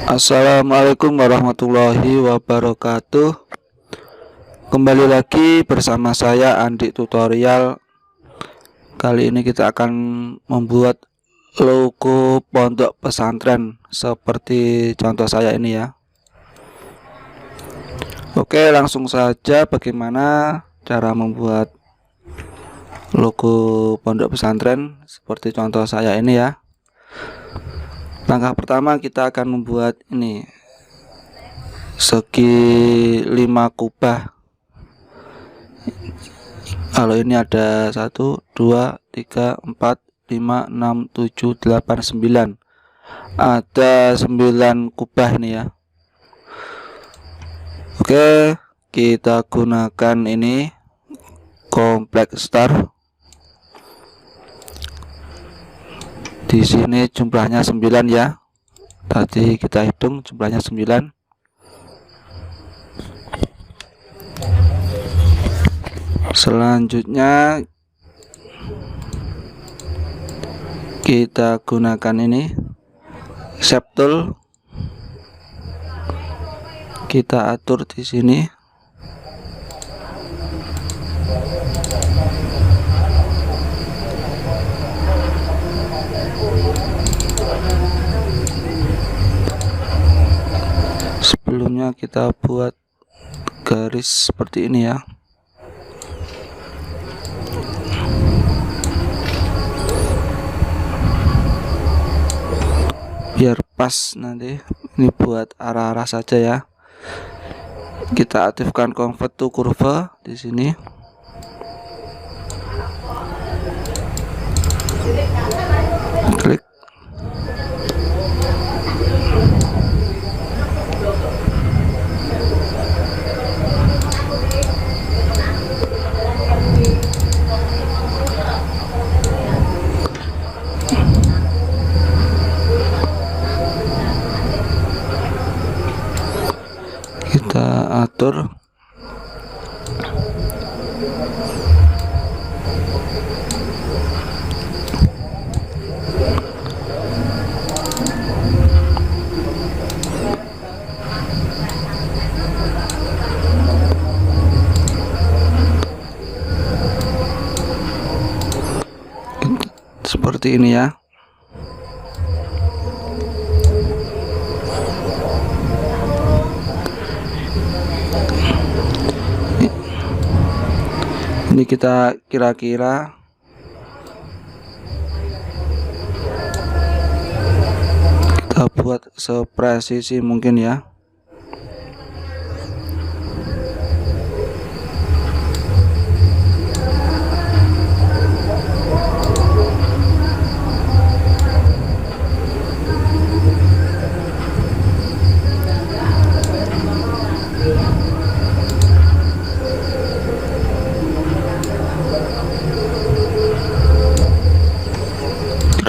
Assalamualaikum warahmatullahi wabarakatuh. Kembali lagi bersama saya Andi Tutorial. Kali ini kita akan membuat logo pondok pesantren seperti contoh saya ini ya. Oke, langsung saja bagaimana cara membuat logo pondok pesantren seperti contoh saya ini ya. Langkah pertama kita akan membuat ini segi 5 kubah. Kalau ini ada 1, 2, 3, 4, 5, 6, 7, 8, 9. Ada 9 kubah ini ya. Oke, kita gunakan ini kompleks star. Di sini jumlahnya 9 ya. Tadi kita hitung jumlahnya 9. Selanjutnya kita gunakan ini shape tool. Kita atur di sini. Sebelumnya kita buat garis seperti ini ya. Biar pas nanti, ini buat arah-arah saja ya. Kita aktifkan convert to curve di sini. Klik. Kita atur. Seperti ini ya. Ini kita kira-kira kita buat sepresisi mungkin ya.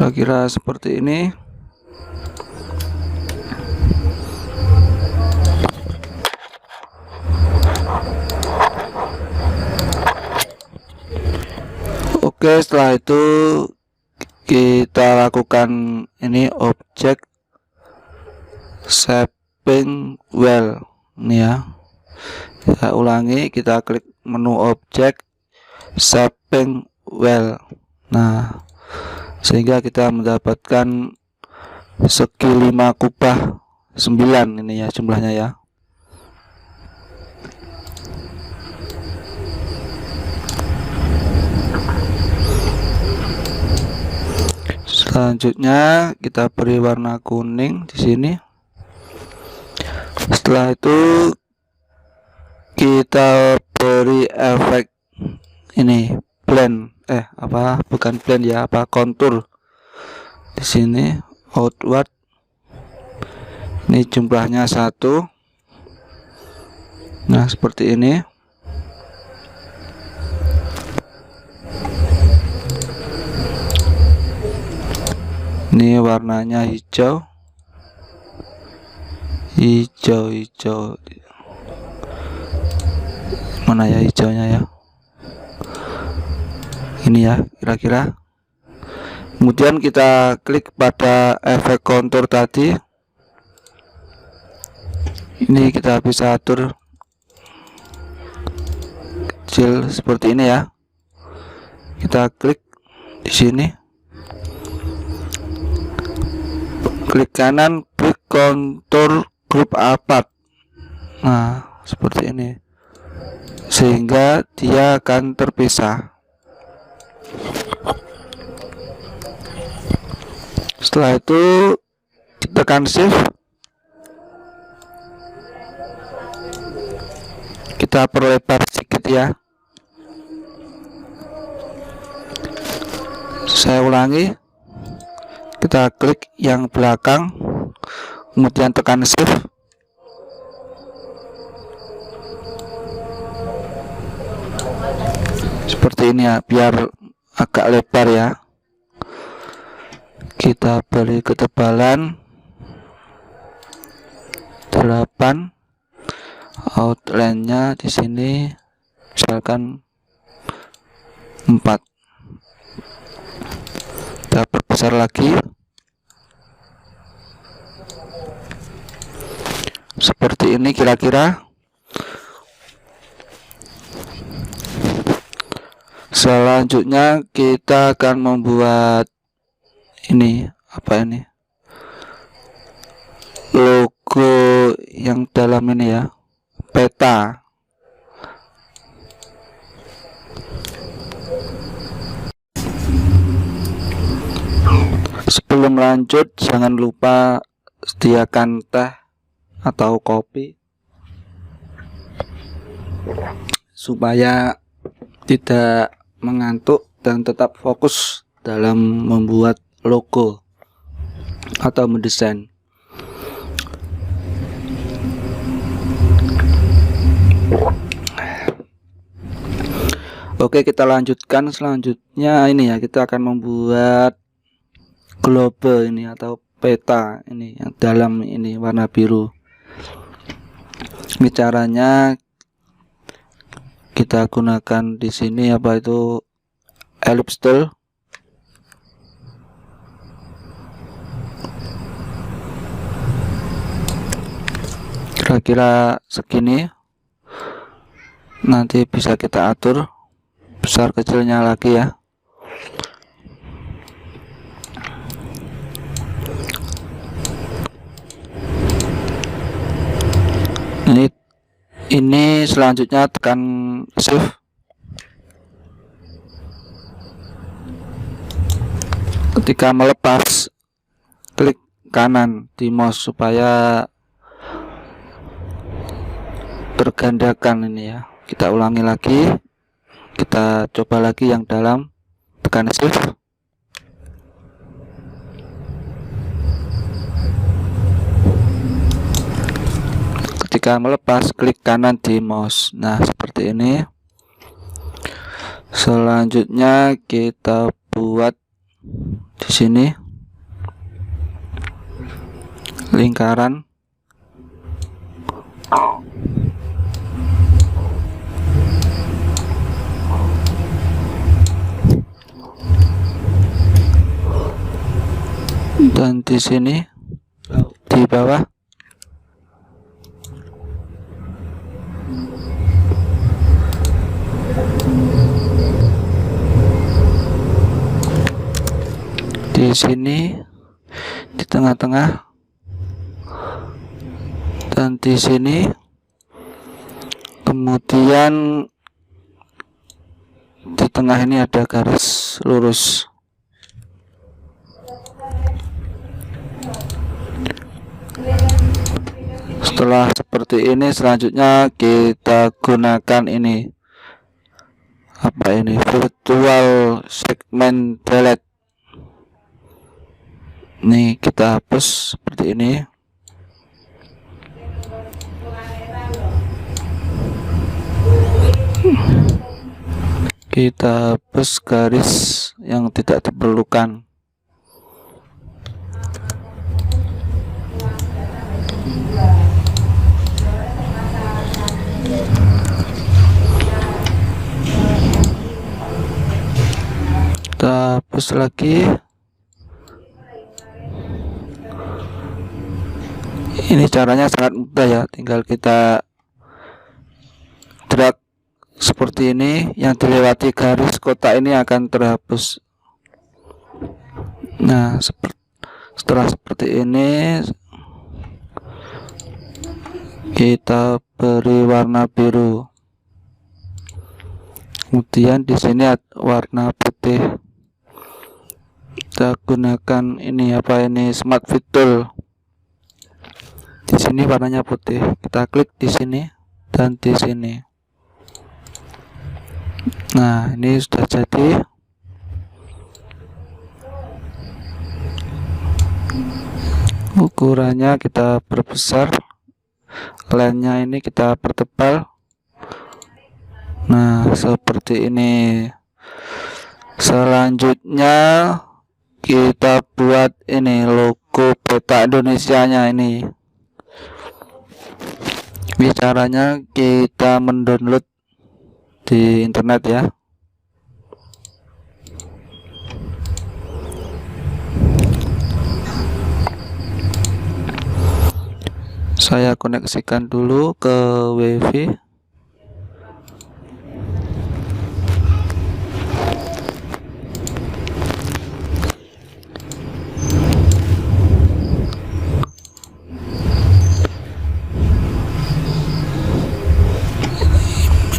Kira-kira seperti ini. Oke, setelah itu kita lakukan ini objek shaping well ini ya. Kita ulangi, kita klik menu objek shaping well. Nah, sehingga kita mendapatkan segi 5 kubah 9 ini ya jumlahnya ya. Selanjutnya kita beri warna kuning di sini. Setelah itu kita beri efek ini blend, bukan blend ya, kontur di sini outward. Ini jumlahnya 1. Nah, seperti ini. Ini warnanya hijau. Hijau. Mana ya hijaunya ya? Ini ya kira-kira. Kemudian kita klik pada efek kontur tadi. Ini kita bisa atur kecil seperti ini ya. Kita klik di sini, klik kanan, klik kontur grup apart. Nah, seperti ini, sehingga dia akan terpisah. Setelah itu tekan shift, kita perlebar sedikit ya. Saya ulangi, kita klik yang belakang, kemudian tekan shift, seperti ini ya, biar agak lebar ya. Kita beri ketebalan 8, outline-nya di sini misalkan 4. Kita perbesar lagi seperti ini kira-kira. Selanjutnya kita akan membuat ini, apa ini, logo yang dalam ini ya, peta. Sebelum lanjut, jangan lupa sediakan teh atau kopi supaya tidak mengantuk dan tetap fokus dalam membuat logo atau mendesain. Oke, kita lanjutkan. Selanjutnya ini ya, kita akan membuat globe ini atau peta ini yang dalam ini warna biru. Ini caranya, kita gunakan di sini apa itu ellipse tool. Kira-kira segini, nanti bisa kita atur besar kecilnya lagi ya. Ini selanjutnya tekan shift, ketika melepas klik kanan di mouse supaya tergandakan ini ya. Kita ulangi lagi, kita coba lagi yang dalam, tekan shift, ketika melepas klik kanan di mouse. Nah, seperti ini. Selanjutnya kita buat di sini lingkaran. Dan di sini di bawah di sini, di tengah-tengah, dan di sini. Kemudian di tengah ini ada garis lurus. Setelah seperti ini, selanjutnya kita gunakan ini, apa ini, virtual segment delete. Nih, kita hapus seperti ini. Kita hapus garis yang tidak diperlukan. Kita hapus lagi. Ini caranya sangat mudah ya, tinggal kita drag seperti ini, yang dilewati garis kotak ini akan terhapus. Nah, setelah seperti ini kita beri warna biru, kemudian di sini ada warna putih. Kita gunakan ini Smart Fit Tool. Di sini warnanya putih. Kita klik di sini dan di sini. Nah, ini sudah jadi. Ukurannya kita perbesar. Lensnya ini kita pertebal. Nah, seperti ini. Selanjutnya kita buat ini logo peta Indonesianya ini. Caranya kita mendownload di internet ya. Saya koneksikan dulu ke WiFi.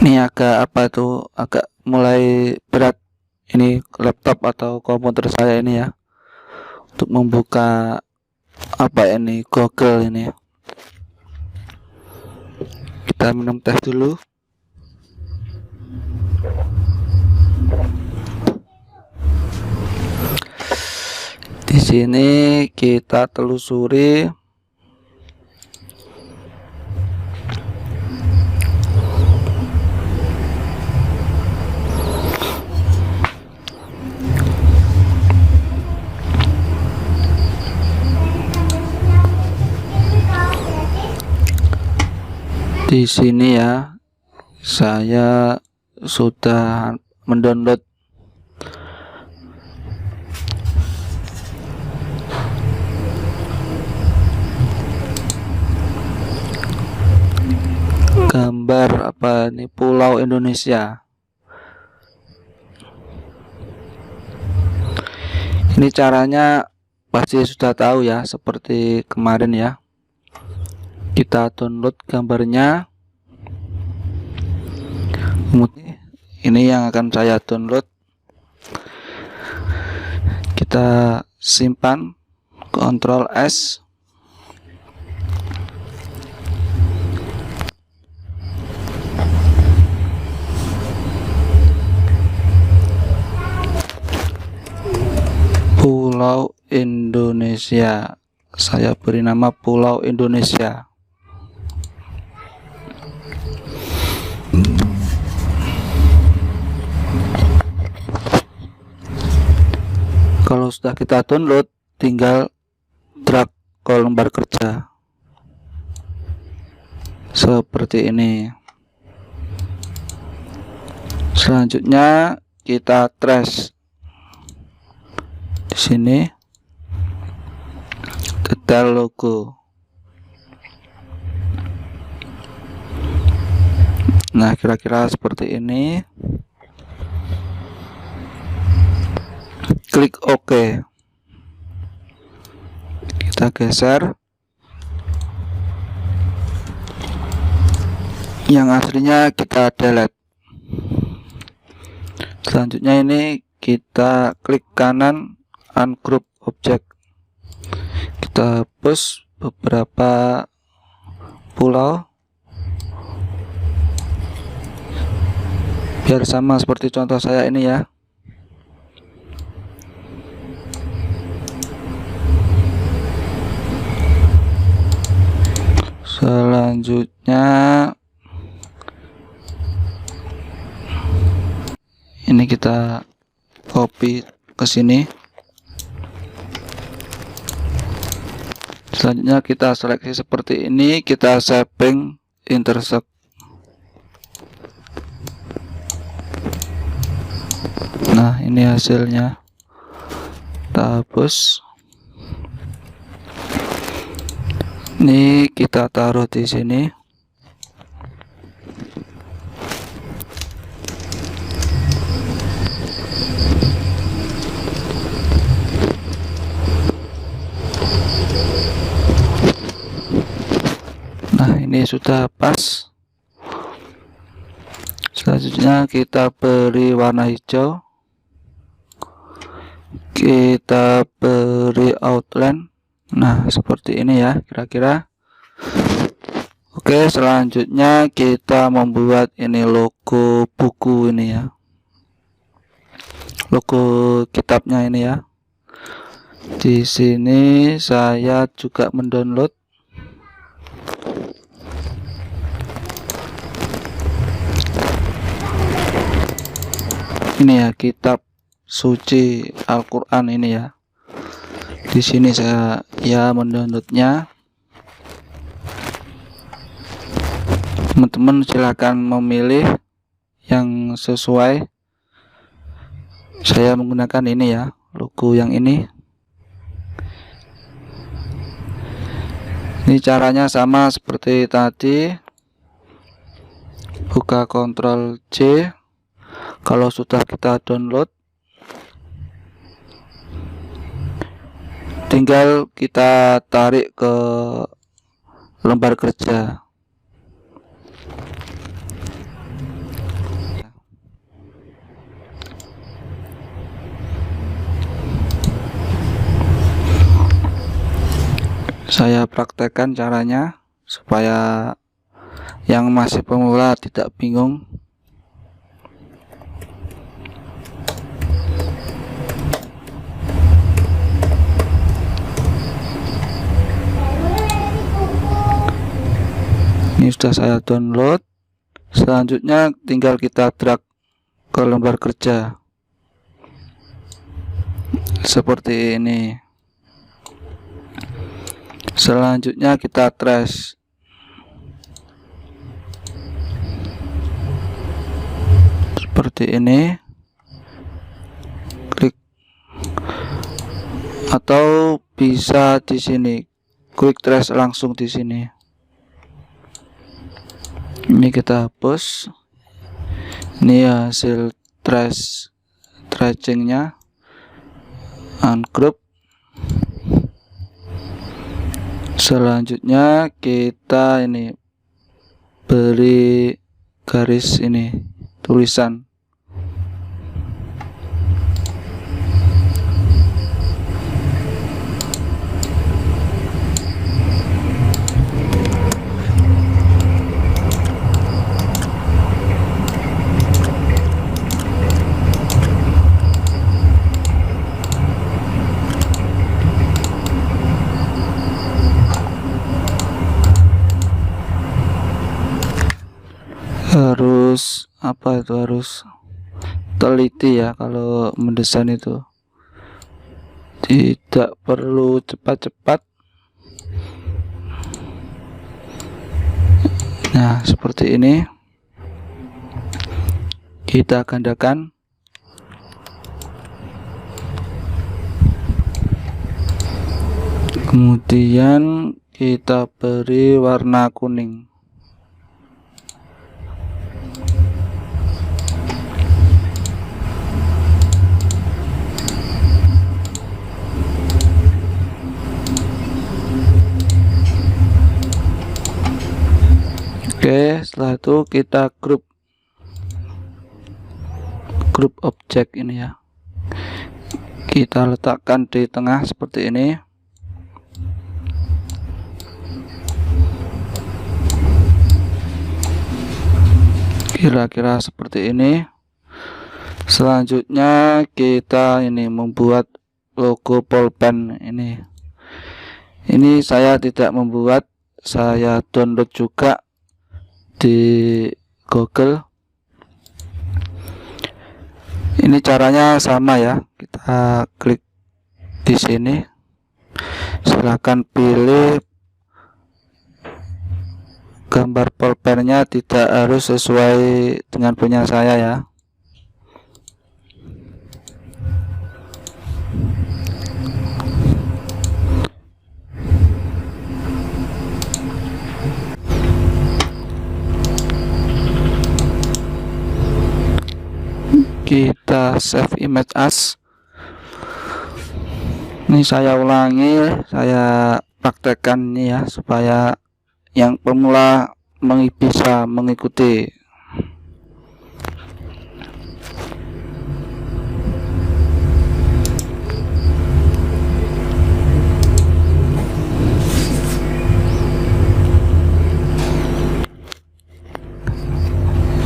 Ini agak mulai berat ini laptop atau komputer saya ini ya, untuk membuka Google ini. Kita minum teh dulu. Di sini kita telusuri di sini ya. Saya sudah mendownload gambar Pulau Indonesia. Ini caranya pasti sudah tahu ya, seperti kemarin ya. Kita download gambarnya. Kemudian ini yang akan saya download. Kita simpan, Ctrl S. Pulau Indonesia. Saya beri nama Pulau Indonesia. Kalau sudah kita download, tinggal drag ke lembar kerja seperti ini. Selanjutnya kita trace di sini, detail logo. Nah, kira-kira seperti ini. Klik OK. Kita geser. Yang aslinya kita delete. Selanjutnya ini kita klik kanan, ungroup object. Kita hapus beberapa pulau biar sama seperti contoh saya ini ya. Selanjutnya ini kita copy ke sini. Selanjutnya kita seleksi seperti ini, kita shaping intersect. Nah, ini hasilnya. Kita hapus. Ini kita taruh di sini. Nah, ini sudah pas. Selanjutnya kita beri warna hijau. Kita beri outline. Nah, seperti ini ya kira-kira. Oke, selanjutnya kita membuat ini logo buku ini ya. Logo kitabnya ini ya. Di sini saya juga mendownload. Ini ya, kitab suci Al-Qur'an ini ya. Di sini saya ya mendownloadnya. Teman-teman silakan memilih yang sesuai. Saya menggunakan ini ya, logo yang ini. Ini caranya sama seperti tadi. Buka Ctrl C. Kalau sudah kita download, tinggal kita tarik ke lembar kerja. Saya praktekkan caranya supaya yang masih pemula tidak bingung. Ini sudah saya download. Selanjutnya tinggal kita drag ke lembar kerja seperti ini. Selanjutnya kita trace. Seperti ini. Klik. Atau bisa di sini. Quick trace langsung di sini. Ini kita hapus. Ini hasil tracingnya. Ungroup. Selanjutnya kita ini beri garis ini tulisan. Harus teliti ya kalau mendesain itu, tidak perlu cepat-cepat. Nah, seperti ini kita gandakan. Kemudian kita beri warna kuning. Oke, setelah itu kita grup objek ini ya. Kita letakkan di tengah seperti ini. Kira-kira seperti ini. Selanjutnya kita ini membuat logo pulpen ini. Ini saya tidak membuat, saya download juga di Google. Ini caranya sama ya. Kita klik di sini. Silahkan pilih gambar pulpennya, tidak harus sesuai dengan punya saya ya. kita save image as. Ini saya ulangi, saya praktekkan ini ya, supaya yang pemula bisa mengikuti.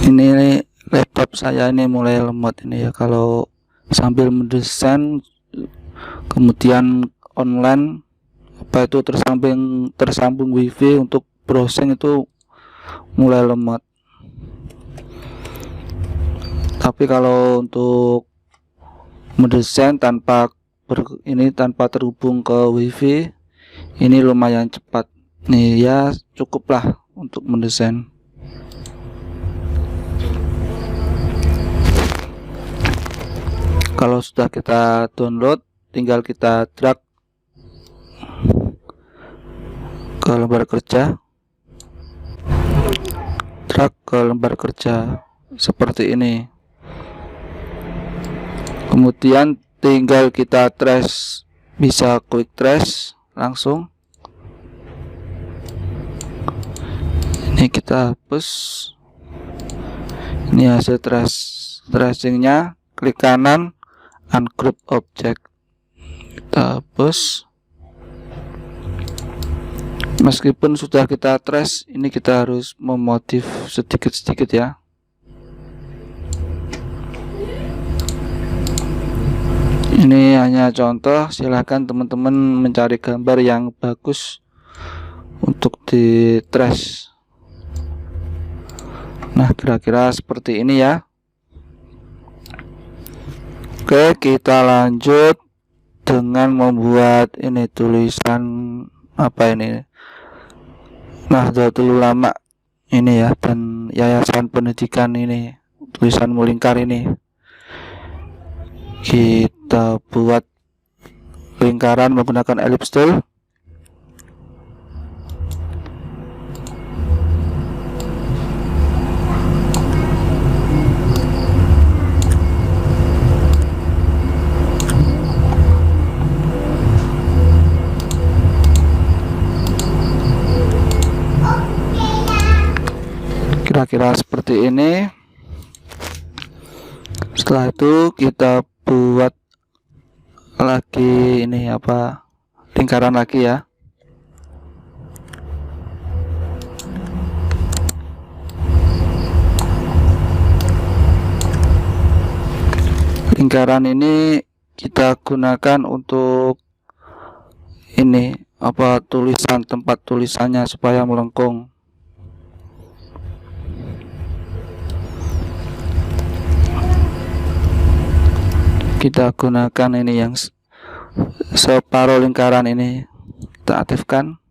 Ini laptop saya ini mulai lemot ini ya, kalau sambil mendesain kemudian online apa itu tersambung wifi untuk browsing itu mulai lemot. Tapi kalau untuk mendesain tanpa terhubung ke wifi ini lumayan cepat nih ya, cukuplah untuk mendesain. Kalau sudah kita download, tinggal kita drag ke lembar kerja, seperti ini. Kemudian tinggal kita trace, bisa quick trace langsung. Ini kita hapus. Ini hasil tracingnya. Klik kanan, ungroup object, kita hapus. Meskipun sudah kita trace, ini kita harus memodif sedikit-sedikit ya. Ini hanya contoh, silahkan teman-teman mencari gambar yang bagus untuk di trace. Nah, kira-kira seperti ini ya. Oke, kita lanjut dengan membuat ini tulisan apa ini, Nahdlatul Ulama ini ya, dan Yayasan Pendidikan ini, tulisan melingkar ini. Kita buat lingkaran menggunakan ellipse tool. Kira-kira seperti ini. Setelah itu kita buat lagi ini apa, lingkaran lagi ya. Lingkaran ini kita gunakan untuk ini apa, tempat tulisannya supaya melengkung. Kita gunakan ini yang separuh lingkaran ini, kita aktifkan.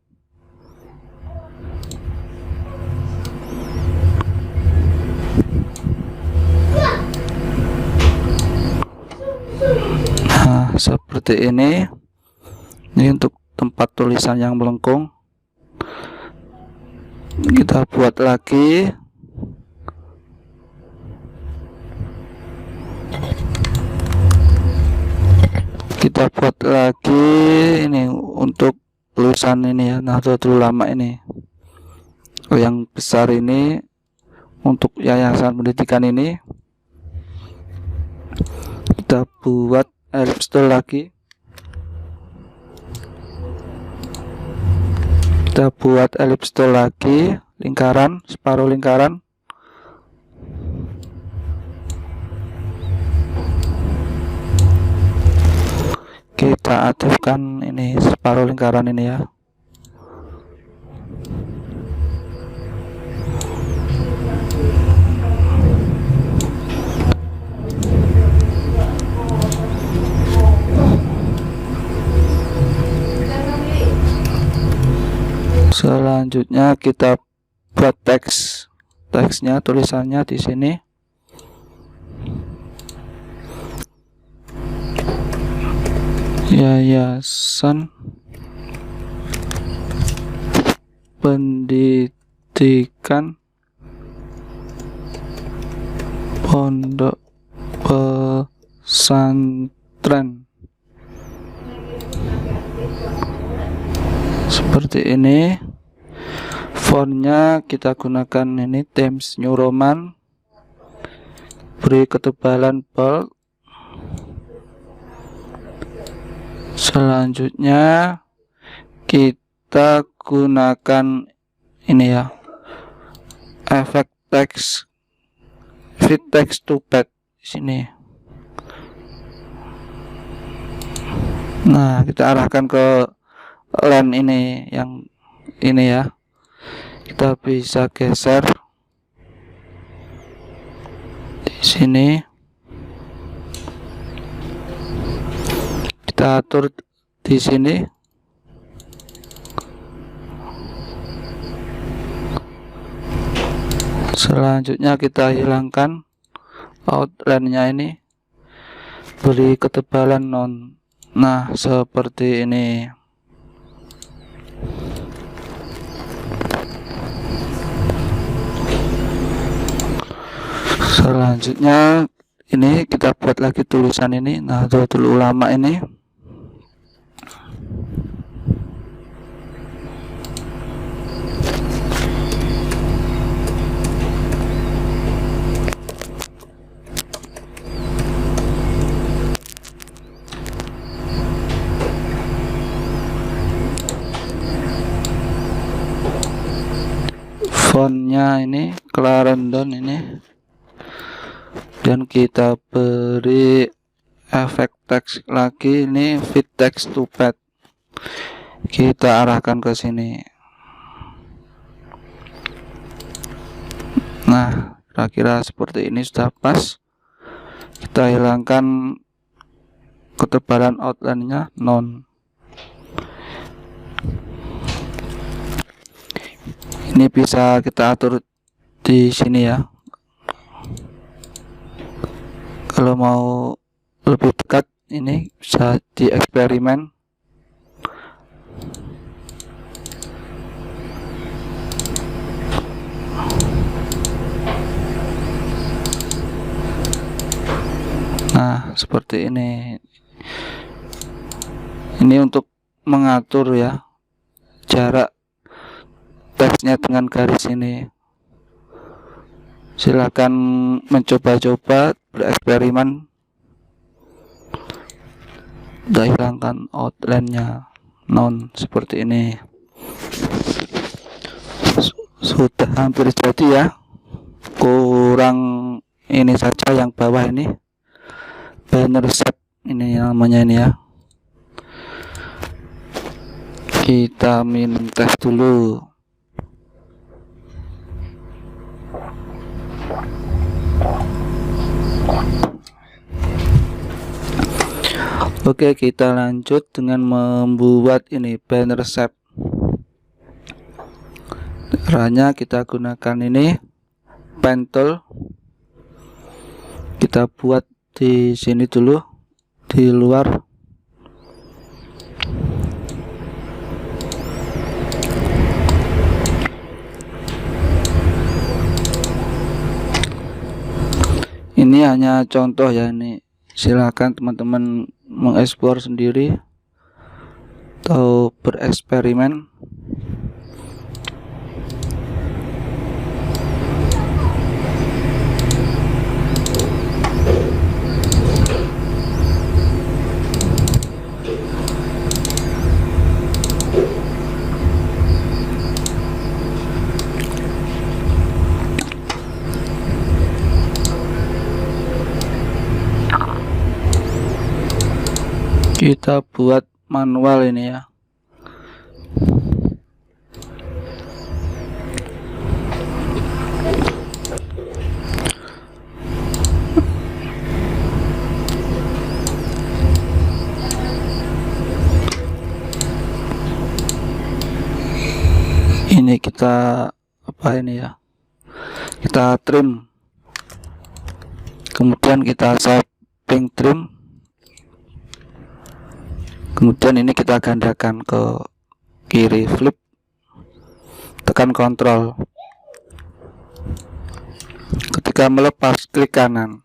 Nah, seperti ini. Ini untuk tempat tulisan yang melengkung. Kita buat lagi. Kita buat lagi ini untuk tulisan ini ya, Nahdlatul Ulama ini. Yang besar ini untuk Yayasan Pendidikan ini. Kita buat ellipse tool lagi. Kita buat ellipse tool lagi, lingkaran, separuh lingkaran. Kita aktifkan ini separuh lingkaran ini ya. Selanjutnya kita buat teksnya, tulisannya di sini. Yayasan Pendidikan Pondok pesantren seperti ini. Fontnya kita gunakan ini Times New Roman, beri ketebalan bold. Selanjutnya kita gunakan ini ya, efek teks, fit text to pad di sini. Nah, kita arahkan ke line ini, yang ini ya. Kita bisa geser di sini. Kita atur di sini. Selanjutnya kita hilangkan outline-nya ini, beri ketebalan non. Nah, seperti ini. Selanjutnya ini kita buat lagi tulisan ini, Nahdlatul Ulama ini. Fontnya ini Clarendon ini, dan kita beri efek teks lagi ini fit text to pad. Kita arahkan ke sini. Nah, kira-kira seperti ini sudah pas. Kita hilangkan ketebalan outline-nya non. Ini bisa kita atur di sini ya. Kalau mau lebih dekat ini bisa di eksperimen. Nah, seperti ini. Ini untuk mengatur ya jarak teksnya dengan garis ini. Silakan mencoba-coba, bereksperimen. Udah hilangkan outline-nya non, seperti ini. Sudah hampir jadi ya. Kurang ini saja yang bawah ini, banner set ini namanya ini ya. Kita min tes dulu. Oke, kita lanjut dengan membuat ini banner shape. Caranya kita gunakan ini pen tool. Kita buat di sini dulu, di luar. Ini hanya contoh ya, ini silakan teman-teman mengeksplor sendiri atau bereksperimen. Kita buat manual ini ya. Ini kita apa ini ya? Kita trim. Kemudian kita samping trim. Kemudian ini kita gandakan ke kiri, flip, tekan kontrol. Ketika melepas, klik kanan.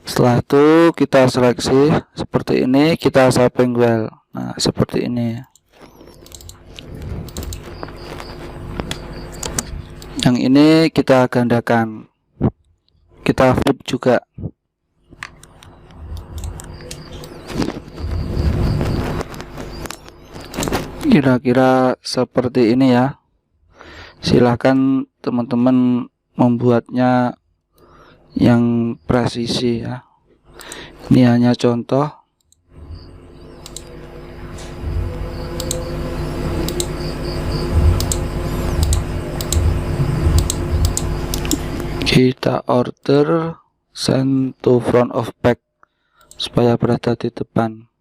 Setelah itu kita seleksi seperti ini, kita saving well. Nah, seperti ini. Yang ini kita gandakan, kita flip juga. Kira-kira seperti ini ya. Silahkan teman-teman membuatnya yang presisi ya. Ini hanya contoh. Kita order send to front of back supaya berada di depan.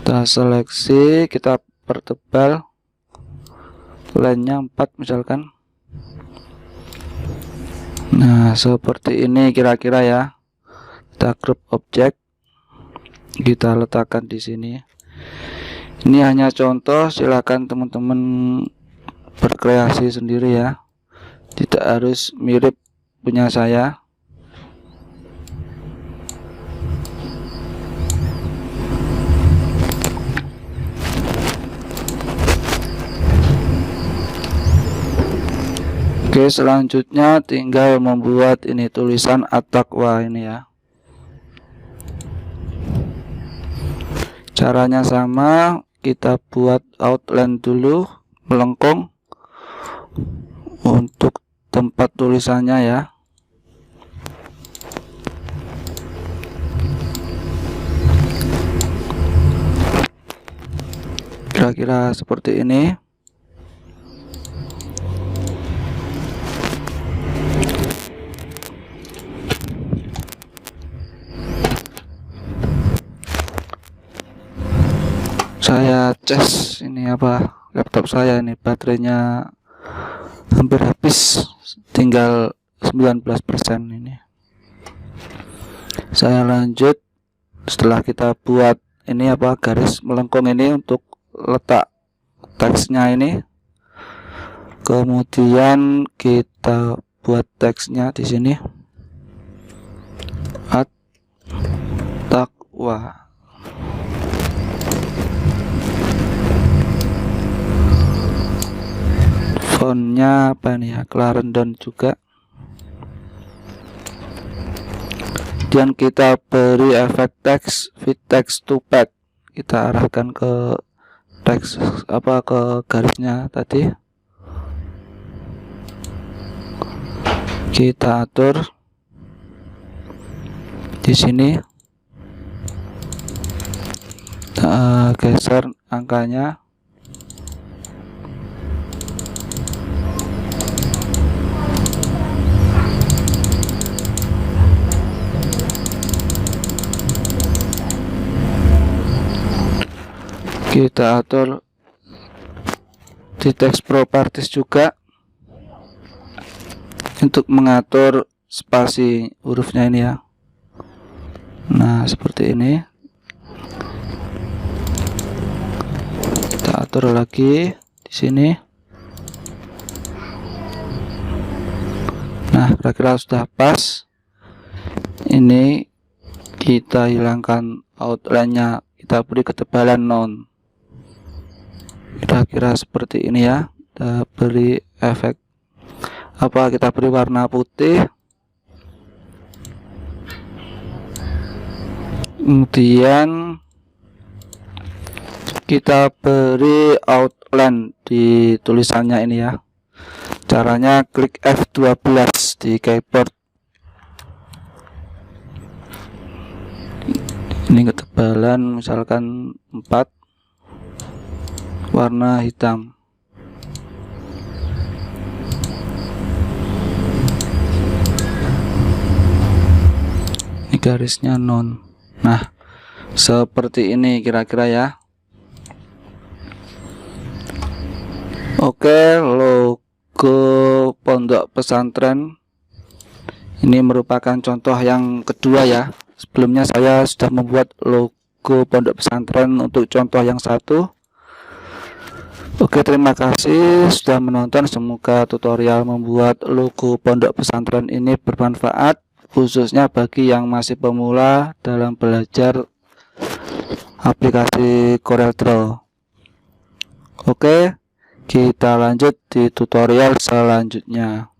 Kita seleksi, kita pertebal line-nya 4 misalkan. Nah, seperti ini kira-kira ya. Kita group objek, kita letakkan di sini. Ini hanya contoh, silakan teman-teman berkreasi sendiri ya. Tidak harus mirip punya saya. Oke, selanjutnya tinggal membuat ini tulisan at-taqwa ini ya. Caranya sama, kita buat outline dulu, melengkung untuk tempat tulisannya ya. Kira-kira seperti ini. Saya cas ini apa, laptop saya ini baterainya hampir habis, tinggal 19% ini. Saya lanjut. Setelah kita buat ini apa, garis melengkung ini untuk letak teksnya ini, kemudian kita buat teksnya di sini at-taqwa. Fontnya apa nih ya, Clarendon juga. Dan kita beri efek teks fit text to back, kita arahkan ke teks apa, ke garisnya tadi. Kita atur di sini, geser angkanya. Kita atur di text properties juga untuk mengatur spasi hurufnya ini ya. Nah, seperti ini. Kita atur lagi di sini. Nah, kira-kira sudah pas. Ini kita hilangkan outline-nya, kita beri ketebalan non. Kira-kira seperti ini ya. Kita beri efek apa, kita beri warna putih, kemudian kita beri outline di tulisannya ini ya. Caranya klik F12 di keyboard. Ini ketebalan misalkan 4, warna hitam. Ini garisnya non. Nah, seperti ini kira-kira ya. Oke, logo pondok pesantren ini merupakan contoh yang kedua ya. Sebelumnya saya sudah membuat logo pondok pesantren untuk contoh yang satu. Oke, terima kasih sudah menonton. Semoga tutorial membuat logo pondok pesantren ini bermanfaat. khususnya bagi yang masih pemula dalam belajar aplikasi CorelDRAW. Oke, kita lanjut di tutorial selanjutnya.